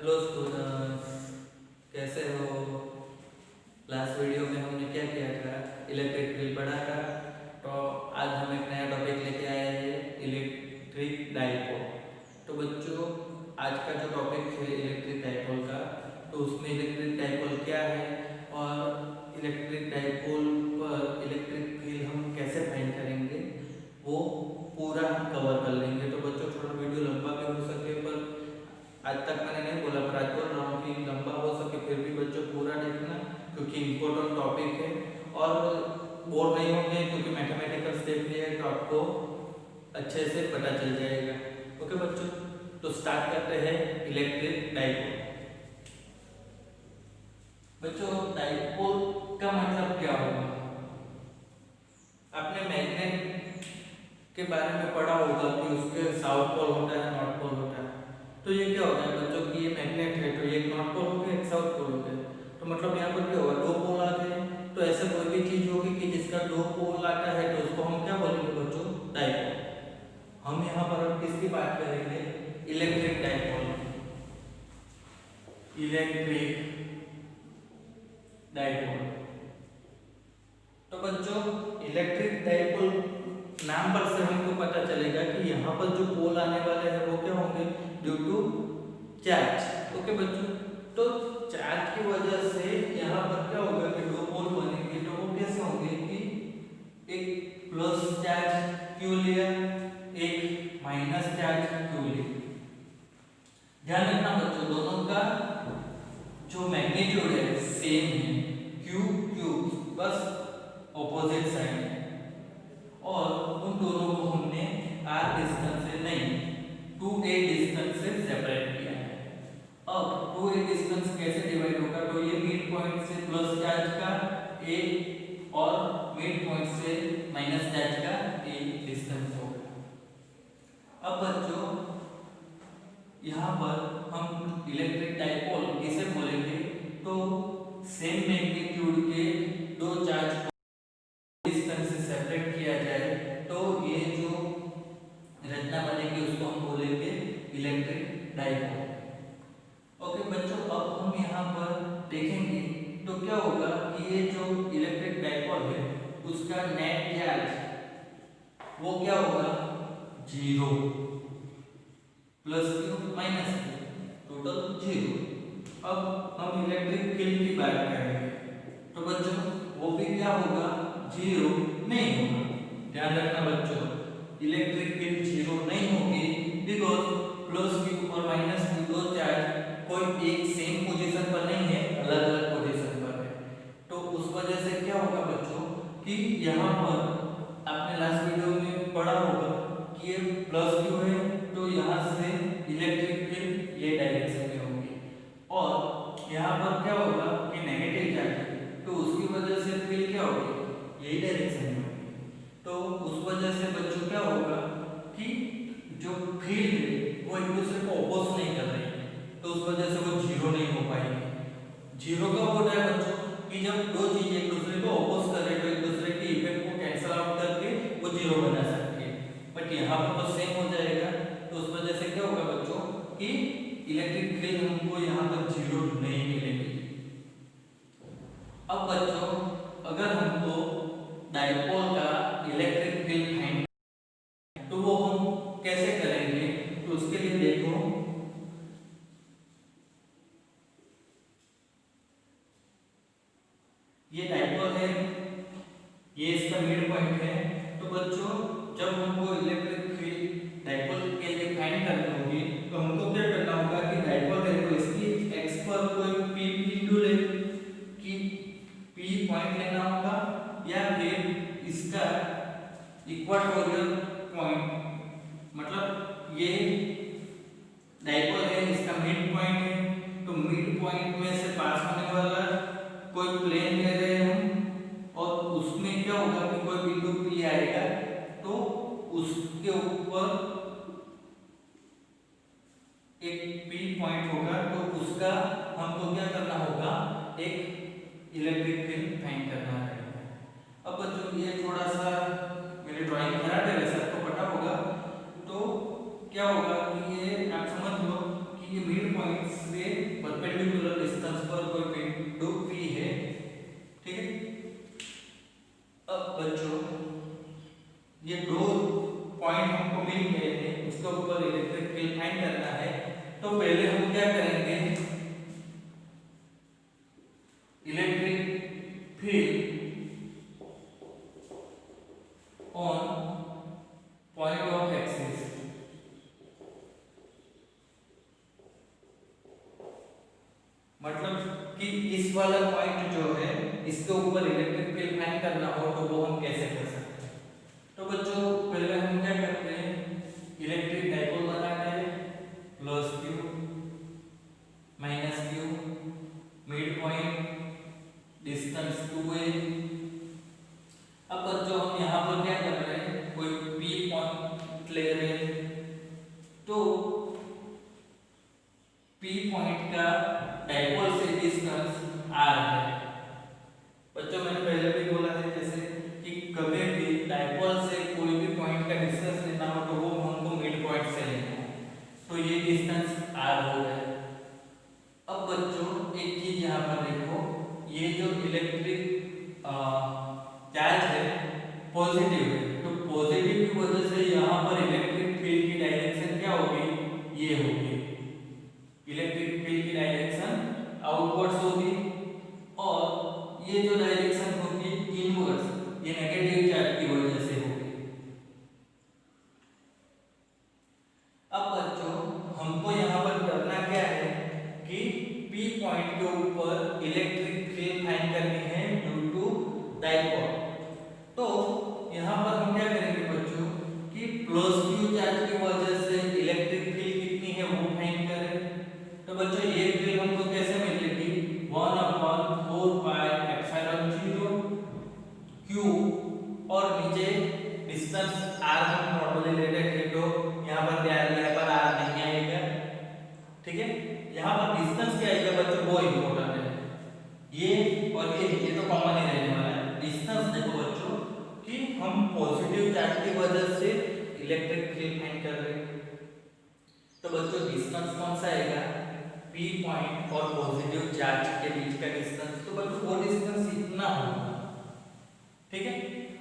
Hello students, कैसे हो। Last video में हमने क्या किया था, इलेक्ट्रिक फील्ड पढ़ा था। तो आज हम एक नया टॉपिक लेके आए हैं, इलेक्ट्रिक डाइपोल। तो बच्चों, आज का जो टॉपिक है इलेक्ट्रिक डाइपोल का, तो उसमें इलेक्ट्रिक डाइपोल क्या है और इलेक्ट्रिक डाइपोल पर इलेक्ट्रिक फील्ड हम कैसे फाइंड करेंगे, वो पूरा हम कवर कर लेंगे। तो बच्चों, थोड़ा वीडियो लंबा भी हो सके, पर आज तक मैंने नहीं बोला, पर आज बोल रहा हूँ कि लंबा हो सके, फिर भी बच्चों पूरा देखना, क्योंकि इम्पोर्टेंट टॉपिक है और बोर नहीं होंगे, क्योंकि मैथमेटिकल स्टेप लिया है तो आपको अच्छे से पता चल जाएगा। ओके बच्चों, तो स्टार्ट करते हैं इलेक्ट्रिक डाइपोल। बच्चों, डाइपोल का मतलब क्या होगा? आपने मैग्नेट के बारे में पढ़ा होगा कि उसके साउथ पोल होता है, नॉर्थ पोल होता है। तो ये क्या होता है बच्चों कि ये मैग्नेट है, तो ये एक नॉर्थ पोल हो गया, एक साउथ पोल हो गया। तो मतलब यहाँ पर क्या होगा, दो पोल आते हैं। तो ऐसे कोई भी चीज होगी कि जिसका दो पोल आता है, तो उसको हम क्या बोलेंगे बच्चों? डाइपोल। हम यहाँ पर अब किसकी बात करेंगे? Electric dipole. Electric dipole. तो बच्चों, इलेक्ट्रिक डाइपोल नाम पर से हमको पता चलेगा कि यहाँ पर जो पोल आने वाले हैं वो क्या होंगे? Due to charge. ओके बच्चों, तो चार्ज की वजह से यहाँ पर क्या होगा कि दो पोल बनेंगे। तो वो कैसे होंगे कि एक प्लस चार्ज क्यू लिया, एक माइनस चार्ज क्यू लिया। ध्यान रखना बच्चों, दोनों का जो मैग्नीट्यूड है सेम है, क्यू क्यू, बस ऑपोजिट साइड है। और उन दोनों को हमने r डिस्टेंस से नहीं 2a डिस्टेंस से सेपरेट किया है। अब 2a डिस्टेंस कैसे डिवाइड होगा? तो ये मिड पॉइंट से प्लस चार्ज का a और मिड पॉइंट से माइनस चार्ज का a डिस्टेंस होगा। अब बच्चों, यहाँ पर हम इलेक्ट्रिक डाइपोल किसे बोलेंगे? तो सेम मैग्नीट्यूड के दो चार्ज डिस्टेंस से सेपरेट किया जाए तो ये जो रचना बनेगी उसको हम बोलेंगे इलेक्ट्रिक डाइपोल। ओके बच्चों, अब हम यहाँ पर देखेंगे तो क्या होगा कि ये जो इलेक्ट्रिक डाइपोल है उसका नेट चार्ज वो क्या होगा? 0 plus Q minus Q, total 0। अब हम इलेक्ट्रिक फील्ड की बात करेंगे तो बच्चों वो भी क्या होगा? 0 नहीं होगा। ध्यान रखना बच्चों, इलेक्ट्रिक फील्ड 0 नहीं होगी, बिकॉज प्लस क्यू और माइनस क्यू दो चार्ज कोई एक सेम पोजीशन पर नहीं है, अलग अलग पोजीशन पर है। तो उस वजह से क्या होगा बच्चों कि यहाँ पर आपने लास्ट वीडियो में पढ़ा होगा कि ये प्लस क्यू है, तो यहाँ से इलेक्ट्रिक फील्ड ये डायरेक्शन में होगी। और यहाँ पर क्या होगा कि नेगेटिव चार्ज है, तो उसकी वजह से फील्ड क्या होगी? यही डायरेक्शन में होगी। तो उस वजह से बच्चों क्या होगा कि जो फील्ड है वो एक दूसरे को अपोज नहीं कर रही है, तो उस वजह से वो 0 नहीं हो पाएगी। 0 कब होता है बच्चों? कि जब दो चीजें एक दूसरे को अपोज कर रही है, तो एक दूसरे के इफेक्ट को कैंसिल आउट करके वो 0 बना सकती है। बट यहाँ पर तो सेम हो जाएगा, तो उस वजह से क्या होगा बच्चों कि इलेक्ट्रिक फील्ड हमको यहाँ पर 0 नहीं मिलेगी। अब बच्चों, अगर हमको डाइपोल का इलेक्ट्रिक फील्ड फाइंड तो वो हम कैसे करेंगे? तो उसके लिए देखो, ये डाइपोल है, ये इसका मिड पॉइंट है। तो बच्चों, जब हमको इलेक्ट्रिक फील्ड डाइपोल के लिए फाइंड करनी होगी तो हमको क्या करना होगा कि डाइपोल है तो इसकी एक्स पर कोई p बिंदु ले कि p पॉइंट लेना होगा, या फिर इसका इक्वेटोरियल पॉइंट, मतलब ये डाइपोल है, इसका मिड पॉइंट है, तो मिड पॉइंट में से पास होने वाला कोई प्लेन ले रहे हैं हम, और उसमें क्या होगा कि कोई बिंदु P आएगा, तो उसके ऊपर एक P पॉइंट होगा, तो उसका हमको क्या करना होगा? एक इलेक्ट्रिक फील्ड फाइंड करना है। अब बच्चों, ये थोड़ा सा मेरी ड्राइंग खराब है, वैसे आपको पता होगा। तो क्या होगा कि ये आप समझ लो कि ये मिड पॉइंट से परपेंडिकुलर डिस्टेंस पर कोई बिंदु P है, ठीक है। अब बच्चों ये दो पॉइंट हमको मिल गए हैं, उसके ऊपर इलेक्ट्रिक फील्ड फाइंड करना है। तो पहले हम क्या करेंगे, electric field on point of axis, मतलब कि इस वाला पॉइंट जो है इसके ऊपर इलेक्ट्रिक फील्ड फाइंड करना हो तो वो हम कैसे कर सकते हैं। तो बच्चों पहले हम क्या करते हैं, इलेक्ट्रिक डाइपोल बनाते हैं, plus q minus q, mid point, distance 2a। अब बच्चों हम यहाँ पर क्या कर रहे हैं, कोई p पॉइंट ले रहे हैं, तो p पॉइंट का डाइपोल से डिस्टेंस r है। बच्चों मैंने पहले भी बोला है जैसे कि कभी भी डाइपोल से कोई भी पॉइंट का डिस्टेंस लेना हो तो वो हमको मिड पॉइंट से लेना है, तो ये डिस्टेंस r हो गया। अब बच्चों एक चीज यहाँ पर देखो, ये जो इलेक्ट्रिक चार्ज है पॉजिटिव है, तो पॉजिटिव की वजह से यहाँ पर इलेक्ट्रिक फील्ड की डायरेक्शन क्या होगी, ये होगी, इलेक्ट्रिक फील्ड की डायरेक्शन आउटवर्ड्स होगी, और ये जो डायरेक्शन होगी इनवर्ड्स, ये नेगेटिव चार्ज की वजह से होगी। अब बच्चों हमको यहाँ पर करना क्या है कि P पॉइंट के ऊपर इलेक्ट्रिक फील्ड फाइंड करनी है ड्यू टू डाइपोल। तो यहाँ पर हम क्या करेंगे बच्चों कि प्लस q चार्ज की वजह से इलेक्ट्रिक फील्ड कितनी है वो फाइंड करें। तो बच्चों ये फील्ड हमको कैसे मिलेगी, 1/4 पाई एप्सिलॉन 0 q, और नीचे डिस्टेंस r हम नॉर्मली ले रहे थे, तो यहाँ पर ध्यान रहे पर r नहीं आएगा, ठीक है। यहाँ पर डिस्टेंस क्या आएगा बच्चों, वो इम्पोर्टेंट है, ये और ये तो कॉमन ही रहने वाला है। डिस्टेंस देखो बच्चों कि हम पॉजिटिव चार्ज की वजह से इलेक्ट्रिक फील्ड फाइंड कर रहे हैं, तो बच्चों डिस्टेंस कौन सा आएगा, P पॉइंट और पॉजिटिव चार्ज के बीच का डिस्टेंस, तो बच्चों वो डिस्टेंस इतना होगा, ठीक है।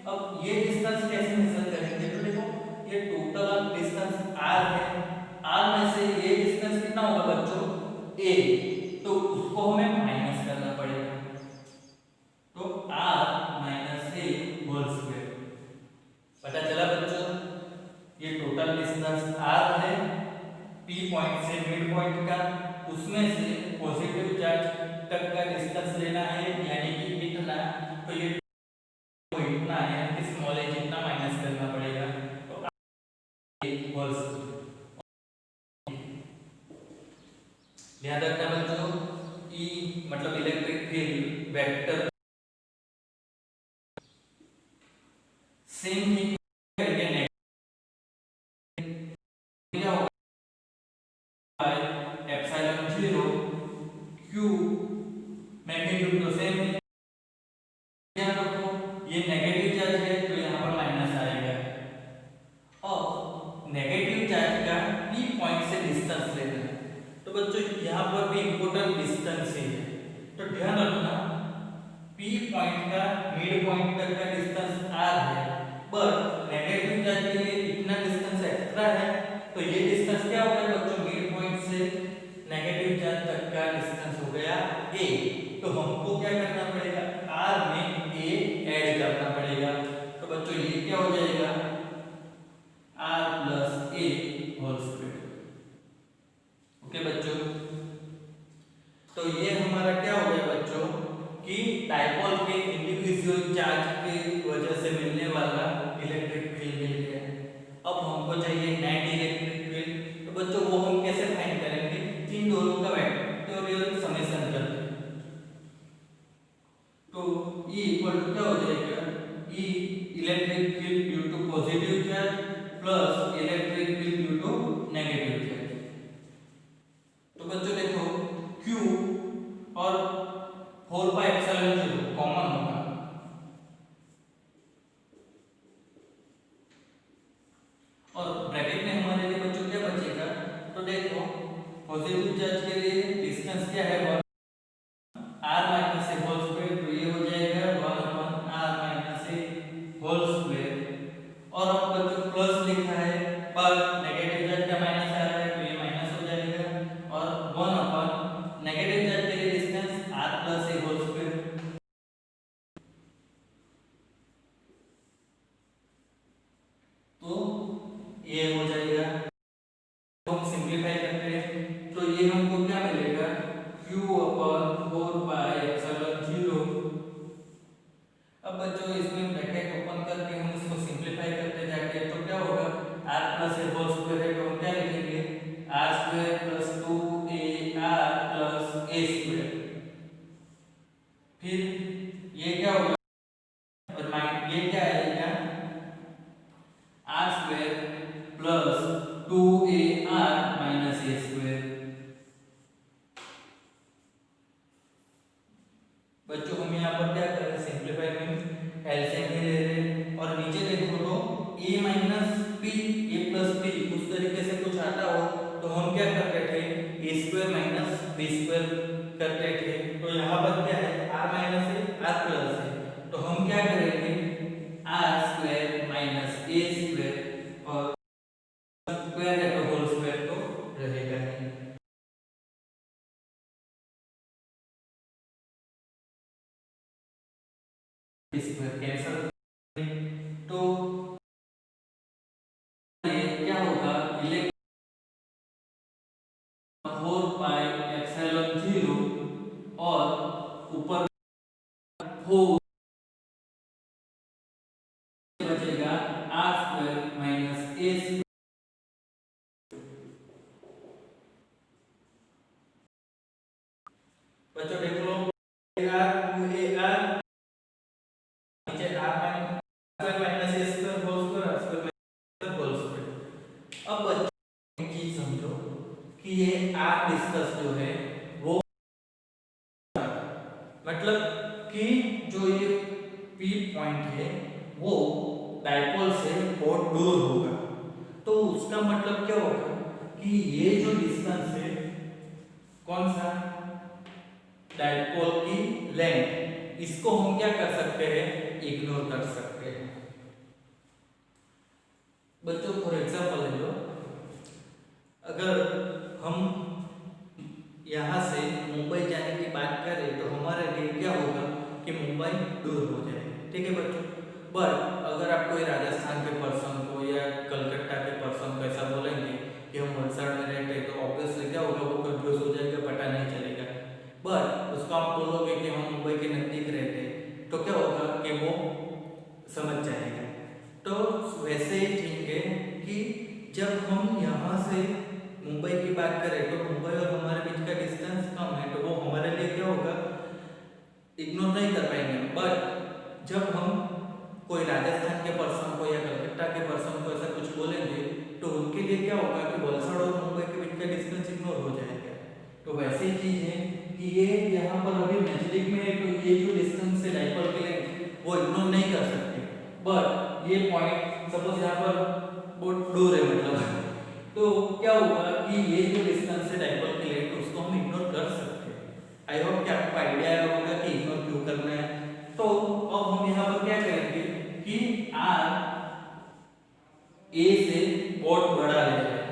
अब ये डिस्टेंस कैसे मेजर करेंगे, तो देखो ये टोटल डिस्टेंस r है, r में से ये डिस्टेंस कितना होगा बच्चों, a, तो उसको हमें माइनस करना पड़ेगा, तो r minus a whole square. पता चला बच्चों, ये टोटल डिस्टेंस r है P पॉइंट से मिड पॉइंट का, उसमें से पॉजिटिव चार्ज तक का डिस्टेंस लेना है, यानी कि इतना, तो ये इतना है कि स्मॉल h इतना माइनस करना पड़ेगा, तो होल स्क्वायर। ध्यान रखना बच्चों, E मतलब इलेक्ट्रिक फील्ड वेक्टर सेम ही करके क्या होगा, एप्सिलॉन 0 q मैग्नीट्यूड तो सेम है। ध्यान रखो ये नेगेटिव चार्ज है तो यहाँ पर माइनस आएगा, और नेगेटिव चार्ज का P पॉइंट से डिस्टेंस लेना है, तो बच्चों यहाँ पर भी इंपॉर्टेंट डिस्टेंस है, तो ध्यान रखना P पॉइंट का मिड पॉइंट तक का डिस्टेंस r है, बट नेगेटिव चार्ज के लिए इतना डिस्टेंस एक्स्ट्रा है, तो ये डिस्टेंस क्या हो गया बच्चों, मिड पॉइंट से नेगेटिव चार्ज तक का डिस्टेंस हो गया a, तो हमको क्या करना पड़ेगा, r में a ऐड करना पड़ेगा, तो बच्चों ये क्या हो जाएगा, r plus a whole square. Okay बच्चों, तो ये हमारा क्या हो गया बच्चों कि डाइपोल के इंडिविजुअल चार्ज की वजह से मिलने वाला इलेक्ट्रिक फील्ड मिल गया। अब हमको चाहिए नेट इलेक्ट्रिक फील्ड, तो बच्चों वो हम कैसे फाइंड करेंगे, इन दोनों का वेक्टोरियल समेशन करके, तो E इक्वल टू क्या हो जाएगा, E electric field due to positive charge plus electric field due to negative charge. तो बच्चों देखो Q और 4 पाई एप्सिलॉन 0 कॉमन होगा, और ब्रैकेट में हमारे हमको क्या मिलेगा, q अपॉन 4 पाई एप्सिलॉन 0। अब बच्चों इसमें ब्रैकेट ओपन करके हम इसको सिंपलीफाई करते जाके तो क्या होगा, r प्लस ए होल स्क्वायर है तो हम क्या लिखेंगे, r square plus 2ar plus a square. फिर ये क्या होगा, और माइनस ये क्या आएगा, r square plus 2ar minus a square. बच्चों हम यहाँ पर क्या कर रहे हैं, सिंपलीफाई मींस एलसीएम ही ले रहे हैं, और नीचे देखो तो a minus p a plus p उस तरीके से कुछ आता हो तो हम क्या करते थे, a square minus b square करते थे। तो यहाँ पर क्या है, r माइनस है r प्लस है, तो हम क्या करेंगे, r square minus a square, और स्क्वायर है तो होल स्क्वायर तो रहेगा नहीं। स्क्वायर कैंसिल, तो क्या होगा, 4 पाई एप्सिलॉन 0 और ऊपर 4 बचेगा r square minus a square. बच्चों देख लो, ar 2ar नीचे r minus square minus a square whole square, r square whole square. अब बच्चों एक चीज समझो कि ये r डिस्कस जो है वो मतलब कि जो ये P पॉइंट है वो डायपोल से बहुत दूर होगा, तो उसका मतलब क्या होगा कि ये जो डिस्टेंस है कौन सा, डायपोल की लेंथ, इसको हम क्या कर सकते हैं, इग्नोर कर सकते हैं। बच्चों फॉर एग्जांपल ले लो, अगर हम यहाँ से मुंबई जाने की बात करें तो हमारे लिए क्या होगा कि मुंबई दूर हो जाए, ठीक है बच्चों। बट अगर आप कोई राजस्थान के पर्सन को या कलकत्ता के पर्सन को ऐसा बोलेंगे कि हम वलसाड़ में रहते हैं तो ऑब्वियसली क्या होगा, वो कंफ्यूज हो जाएगा, पता नहीं चलेगा। बट उसको आप बोलोगे कि हम मुंबई के नज़दीक रहते हैं तो क्या होगा कि वो समझ जाएगा। तो वैसे ही ठीक है कि जब हम यहाँ से मुंबई की बात करें तो मुंबई और हमारे बीच का डिस्टेंस कम है, तो वो हमारे लिए क्या होगा, इग्नोर नहीं कर पाएंगे। बट जब हम कोई राजस्थान के पर्सन को या कलकत्ता के पर्सन को ऐसा कुछ बोलेंगे तो उनके लिए क्या होगा कि वलसाड़ और मुंबई के बीच का डिस्टेंस इग्नोर हो जाएगा। तो वैसे ही चीज है कि ये यहाँ पर अभी नजदीक में है तो ये जो डिस्टेंस है डायपोल के लिए वो इग्नोर नहीं कर सकते, बट ये पॉइंट सपोज यहाँ पर बहुत दूर है मतलब तो क्या होगा कि ये जो डिस्टेंस है डायपोल के लिए उसको हम इग्नोर कर सकते हैं। आई होप कि आपको आइडिया आया होगा कि इग्नोर क्यों करना है। तो अब हम यहाँ पर क्या करेंगे कि r a से बहुत बड़ा ले जाए,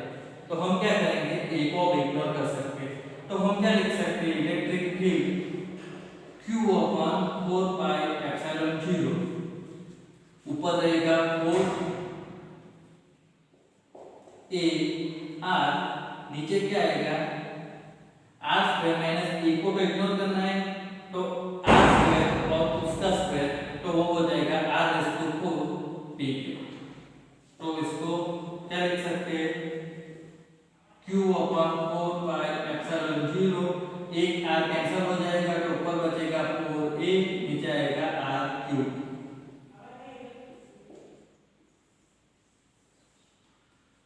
तो हम क्या करेंगे, a को अब इग्नोर कर सकते हैं। तो हम क्या लिख सकते हैं, electric field q upon 4 pi epsilon 0, ऊपर रहेगा 4 a r, नीचे क्या आएगा r स्क्वायर माइनस a को तो इग्नोर करना है तो r स्क्वायर और उसका स्क्वायर तो वो हो जाएगा r रेज़ टू 4 p। तो इसको क्या लिख सकते हैं, q अपॉन 4 पाई एप्सिलॉन 0, एक r कैंसिल हो जाएगा तो ऊपर बचेगा 4a, नीचे आएगा r क्यूब।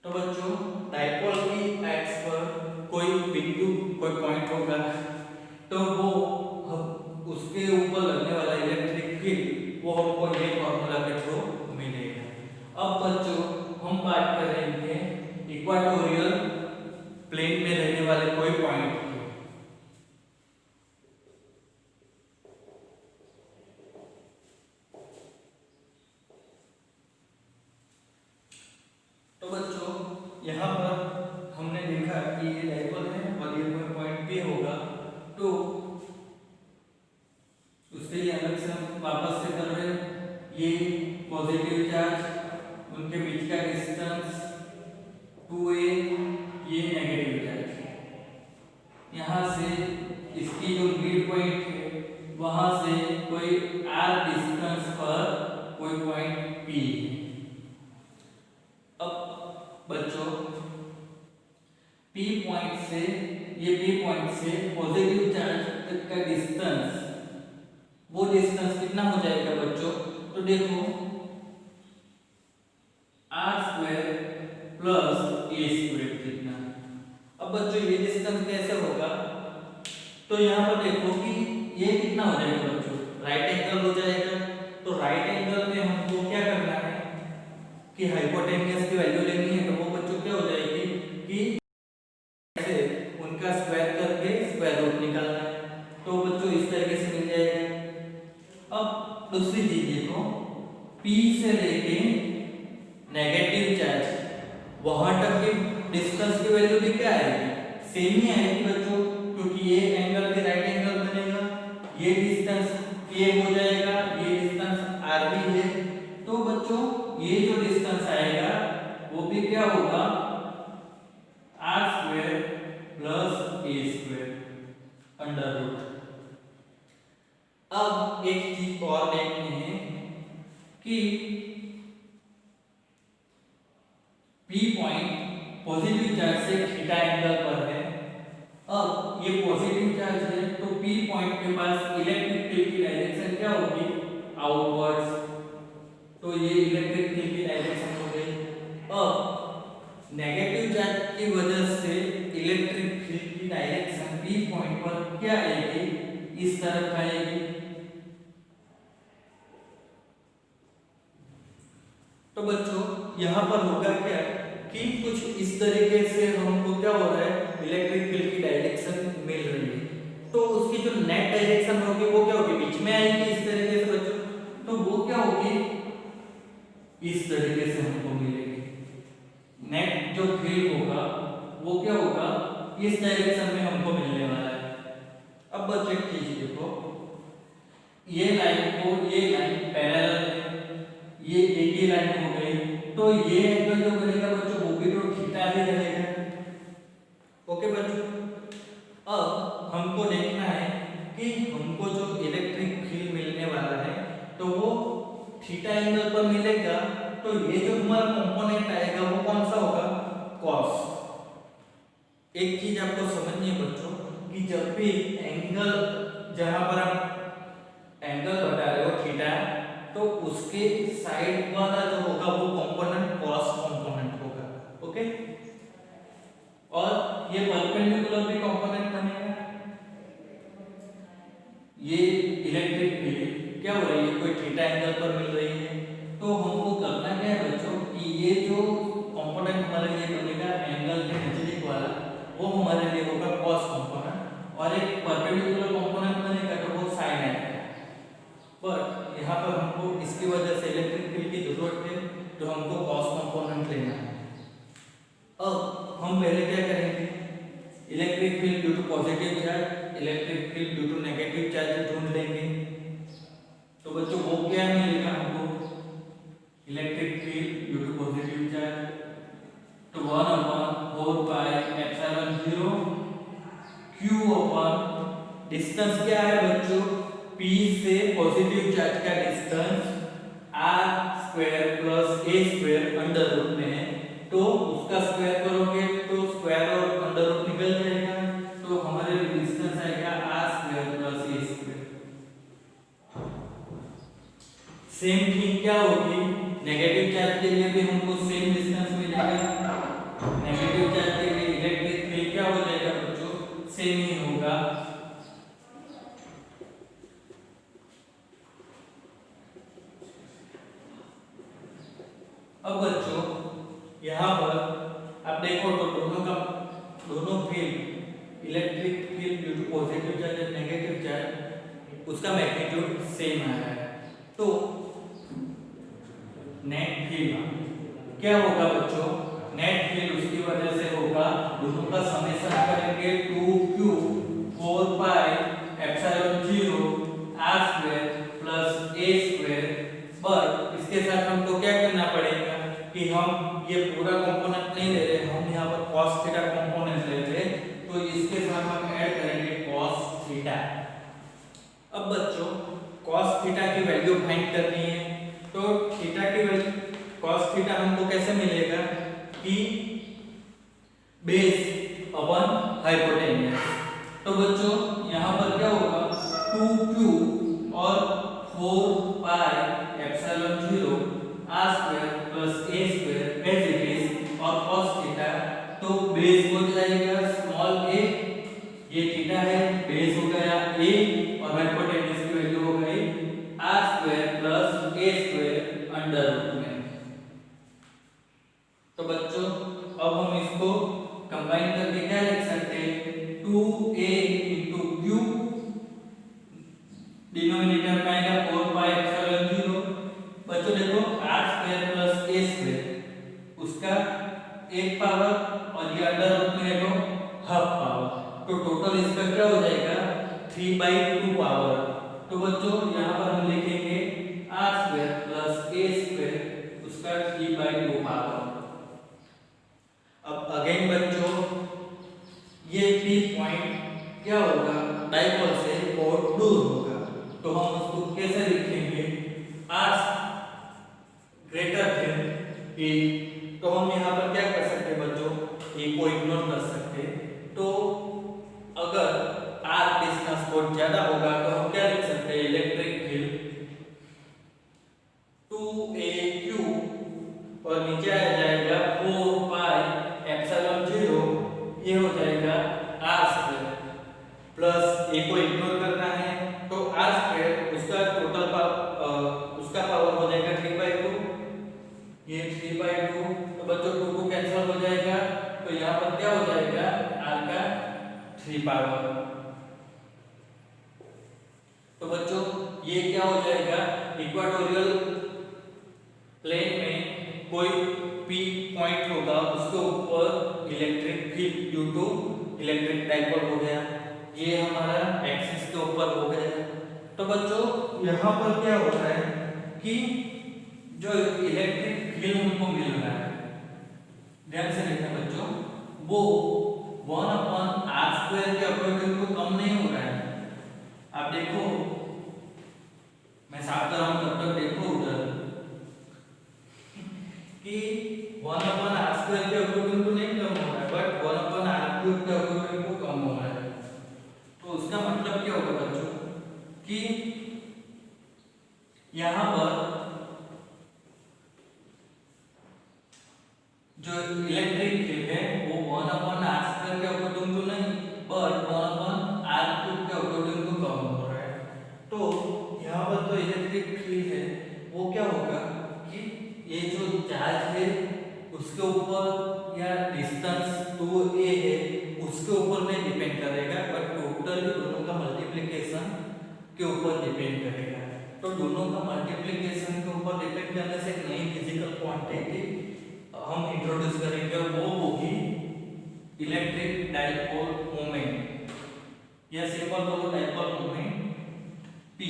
तो बच्चों डायपोल की एक्स पर कोई बिंदु कोई पॉइंट होगा तो वो उसके ऊपर लगने वाला इलेक्ट्रिक फील्ड वो हमको ये फॉर्मूला के थ्रू मिलेगा। अब बच्चों हम बात करेंगे इक्वाटोरियल प्लेन में रहने वाले कोई पॉइंट की। तो बच्चों यहाँ पर हमने देखा कि ये डायपोल है और ये कोई पॉइंट पे होगा, तो यहाँ से इसकी जो मिड पॉइंट है वहां से कोई r डिस्टेंस पर कोई पॉइंट P है। अब बच्चों P पॉइंट से पॉजिटिव चार्ज तक का डिस्टेंस, वो डिस्टेंस कितना हो जाएगा बच्चों? तो देखो r² प्लस a² कितना। अब बच्चों ये डिस्टेंस कैसे होगा? तो यहाँ पर देखो कि ये कितना हो जाएगा बच्चों? राइट एंगल हो जाएगा। तो राइट एंगल में हमको क्या करना है कि हाइपोटेन्यूज की वैल्यू लेनी है। तो वो बच्चों क्या हो जाएगी कि ऐसे उनका स्क्वायर करके स्क्वायर रूट निकालना है। तो बच्चों इस तरीके से मिल जाएगा। अब दूसरी चीज देखो, P से लेके नेगेटिव चार्ज वहां तक की डिस्टेंस की वैल्यू भी क्या आएगी? सेम ही आएगी बच्चों, क्योंकि ये एंगल भी राइट एंगल बनेगा। ये डिस्टेंस a हो जाएगा, ये डिस्टेंस r भी है। तो बच्चों ये जो डिस्टेंस आएगा वो भी क्या होगा? r² plus a² under root. अब एक चीज और देखनी है कि P पॉइंट पॉजिटिव चार्ज से थीटा एंगल पर है। अब ये पॉजिटिव चार्ज है तो P पॉइंट के पास इलेक्ट्रिक फील्ड की डायरेक्शन क्या होगी? आउटवर्ड्स। तो ये इलेक्ट्रिक फील्ड की डायरेक्शन हो गई। अब नेगेटिव चार्ज की वजह से इलेक्ट्रिक फील्ड की डायरेक्शन P पॉइंट पर क्या आएगी? इस तरफ आएगी। तो बच्चों यहाँ पर होगा क्या कि कुछ इस तरीके से हमको क्या हो रहा है? इलेक्ट्रिक फील्ड की डायरेक्शन मिल रही है। तो उसकी जो नेट डायरेक्शन होगी वो क्या होगी? बीच में आएगी इस तरीके से बच्चों। तो वो क्या होगी? इस तरीके से हमको मिलेगी। नेट जो फील्ड होगा वो क्या होगा? इस डायरेक्शन में हमको मिलने वाला है। अब बच्चों एक चीज देखो, ये लाइन पैरेलल है, ये एक ही लाइन हो गई। तो ये एंगल जो बनेगा बच्चों वो भी तो थीटा ही रहेगा। ओके बच्चों, अब हमको देखना है कि हमको जो इलेक्ट्रिक फील्ड मिलने वाला है तो वो थीटा एंगल पर मिलेगा। तो ये जो हमारा कंपोनेंट आएगा वो कौन सा होगा? कॉस। एक चीज आपको समझनी है बच्चों कि जब भी एंगल, जहां पर आप एंगल बता रहे हो थीटा, तो उसके साइड वाला जो होगा वो कंपोनेंट कॉस कंपोनेंट होगा। ओके, और ये परपेंडिकुलर भी कंपोनेंट बनेगा। ये इलेक्ट्रिक फील्ड क्या हो रही है? कोई थीटा एंगल पर मिल रही है। तो हमको करना क्या है बच्चों कि ये जो कंपोनेंट हमारे लिए बनेगा एंगल के नजदीक वाला, वो हमारे लिए होगा कॉस कंपोनेंट। और एक परपेंडिकुलर कंपोनेंट बनेगा तो वो साइन आएगा। पर यहाँ पर हमको इसकी वजह से इलेक्ट्रिक फील्ड की जरूरत है, तो हमको कॉस कंपोनेंट लेना है। अब हम पहले क्या करेंगे? Electric field due to positive charge, electric field due to negative charge ढूंढ लेंगे। तो बच्चों वो क्या मिलेगा हमको? Electric field due to positive charge तो 1/4 pi epsilon 0 q upon distance क्या है बच्चों? P से पॉजिटिव चार्ज का distance r² plus a² under root में है। तो उसका स्क्वायर करोगे तो स्क्वायर और अंडर रूट निकल जाएगा। तो हमारे डिस्टेंस आएगा r² plus a²। Same thing क्या होगी? नेगेटिव चार्ज के लिए भी हमको सेम डिस्टेंस मिलेगा। नेगेटिव चार्ज के लिए इलेक्ट्रिक फील्ड क्या हो जाएगा बच्चों? सेम ही होगा। अब बच्चों यहाँ पर आप देखो तो दोनों field, electric field due to positive charge और नेगेटिव चार्ज, उसका मैग्नीट्यूड सेम आ रहा है। तो नेट फील्ड क्या होगा बच्चों? नेट फील्ड उसकी वजह से होगा, दोनों का समेशन करेंगे 2q 4 pi epsilon 0 r² plus a²। पर इसके साथ हमको क्या करना पड़ेगा कि हम ये पूरा कंपोनेंट नहीं ले रहे, हम यहाँ पर cos थीटा कंपोनेंट ले रहे। तो इसके साथ हम क्या करेंगे cos थीटा। अब बच्चों cos थीटा की वैल्यू फाइंड करनी है, तो थीटा की वैल्यू cos थीटा हमको कैसे मिलेगा कि बेस अपन हाइपोटेन्यूस। तो बच्चों यहाँ पर क्या होगा 2q और 4 pi epsilon 0 r square plus a square as it is और cos थीटा, तो बेस हो जाएगा स्मॉल a, ये थीटा है, बेस हो गया a और हाइपोटेन्यूस की वैल्यू हो गई r square plus a square under root में। तो बच्चों अब हम इसको कंबाइन करके क्या लिख सकते हैं 2a into q, डिनोमिनेटर में आएगा 4 पाई एप्सिलॉन 0। बच्चों देखो r square plus a square उसका एक पावर और ये अंडर रूट में है तो हाफ पावर, तो टोटल इसका क्या हो जाएगा 3/2 पावर। तो बच्चों यहाँ पर हम लिखेंगे r square plus a square उसका 3/2 पावर। अब अगेन बच्चों ये P पॉइंट क्या होगा डाइपोल से बहुत दूर होगा, तो हम उसको कैसे लिखेंगे r ग्रेटर देन a। तो हम यहाँ पर क्या कर सकते हैं बच्चों a को इग्नोर कर सकते हैं, तो अगर r डिस्टेंस बहुत ज्यादा होगा तो हम क्या लिख सकते हैं इलेक्ट्रिक फील्ड 2aq और नीचे आ जाएगा 4 पाई एप्सिलॉन 0, ये हो जाएगा r स्क्वायर प्लस a को इग्नोर करना है तो r स्क्वायर उसका टोटल उसका पावर हो जाएगा 3/2, ये 3/2। तो बच्चों 2 कैंसिल हो जाएगा, तो यहाँ पर क्या हो जाएगा r का 3 पावर। तो बच्चों ये क्या हो जाएगा इक्वेटोरियल प्लेन में कोई P पॉइंट होगा उसके ऊपर electric field due to electric dipole हो गया, ये हमारा एक्सिस के ऊपर हो गया। तो बच्चों यहाँ पर क्या होता है कि जो इलेक्ट्रिक फील्ड हमको मिल रहा है, ध्यान से देखना बच्चों, वो 1/r² के अकॉर्डिंग तो कम नहीं हो रहा है। आप देखो मैं साफ कर रहा हूँ तब तक देखो उधर कि 1/r² के अकॉर्डिंग तो नहीं कम हो रहा है, बट 1/r³ के अकॉर्डिंग तो कम हो रहा है। तो उसका मतलब क्या होगा बच्चों कि यहाँ पर जो इलेक्ट्रिक फील्ड है वो 1/r² के अकॉर्डिंग तो नहीं बट 1/r³ के अकॉर्डिंग तो कम हो रहा है। तो यहाँ पर जो इलेक्ट्रिक फील्ड है वो क्या होगा कि ये जो चार्ज है उसके ऊपर या डिस्टेंस 2a है उसके ऊपर नहीं डिपेंड करेगा, बट टोटली दोनों का मल्टीप्लिकेशन के ऊपर डिपेंड करेगा। तो दोनों का मल्टीप्लिकेशन के ऊपर डिपेंड करने से एक नई फिजिकल क्वांटिटी हम इंट्रोड्यूस करेंगे, वो होगी इलेक्ट्रिक डाइपोल मोमेंट, या सिंपल बोलो डाइपोल मोमेंट P,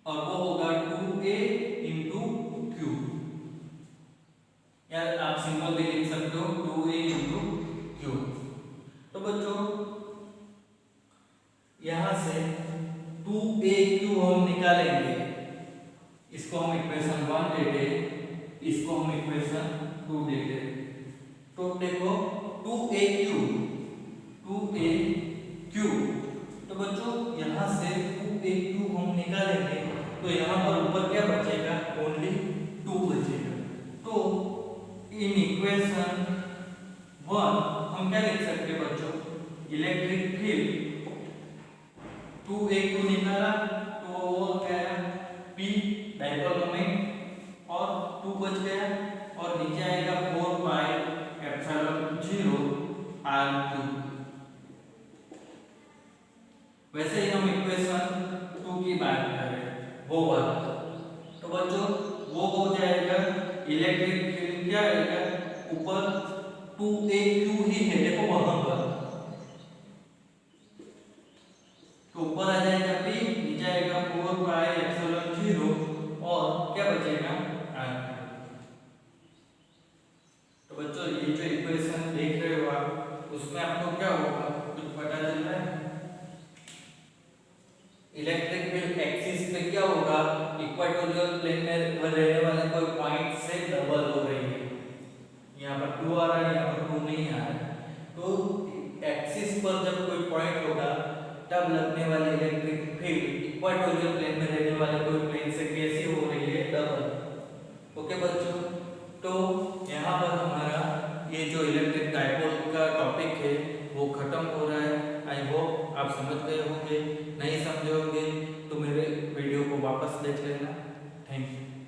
और वो होगा 2a into q, या आप सिंपल भी लिख सकते हो 2a into q। तो बच्चों यहां से 2aq हम निकालेंगे, इसको हम इक्वेशन 1 दे दे, इसको हम इक्वेशन 2 दे दे। तो देखो 2aq, तो बच्चों यहाँ से 2aq हम निकालेंगे तो यहाँ पर ऊपर क्या बचेगा ओनली 2 बचेगा। तो इन इक्वेशन 1 हम क्या लिख सकते हैं बच्चों इलेक्ट्रिक फील्ड 2aq निकाला तो वो क्या है P डाइपोल मोमेंट और 2 बच गया और नीचे आएगा 4 पाई एप्सिलॉन 0 r³। वैसे ही हम इक्वेशन 2 की बात करें वो वाला, तो बच्चों वो हो जाएगा इलेक्ट्रिक फील्ड क्या आएगा ऊपर 2aq ही है, देखो वहां पर तो ऊपर आ जाएगा P, नीचे आएगा 4 पाई एप्सिलॉन 0 और क्या बचेगा r। तो बच्चों ये जो इक्वेशन देख रहे हो आप उसमें आपको क्या होगा कुछ इक्वेटोरियल प्लेन में रहने वाले कोई पॉइंट से डबल हो रही है। यहाँ पर 2 आ रहा है, यहाँ पर 2 नहीं आ रहा है। तो एक्सिस पर जब कोई पॉइंट होगा तब लगने वाली इलेक्ट्रिक फील्ड इक्वेटोरियल प्लेन में रहने वाले कोई प्लेन से कैसी हो रही है, डबल। ओके बच्चों, तो यहाँ पर हमारा ये जो इलेक्ट्रिक डायपोल का टॉपिक है वो खत्म हो रहा है। आई होप आप समझ गए होंगे, नहीं समझे होंगे तो मेरे वीडियो को वापस देख लेना। Thank you.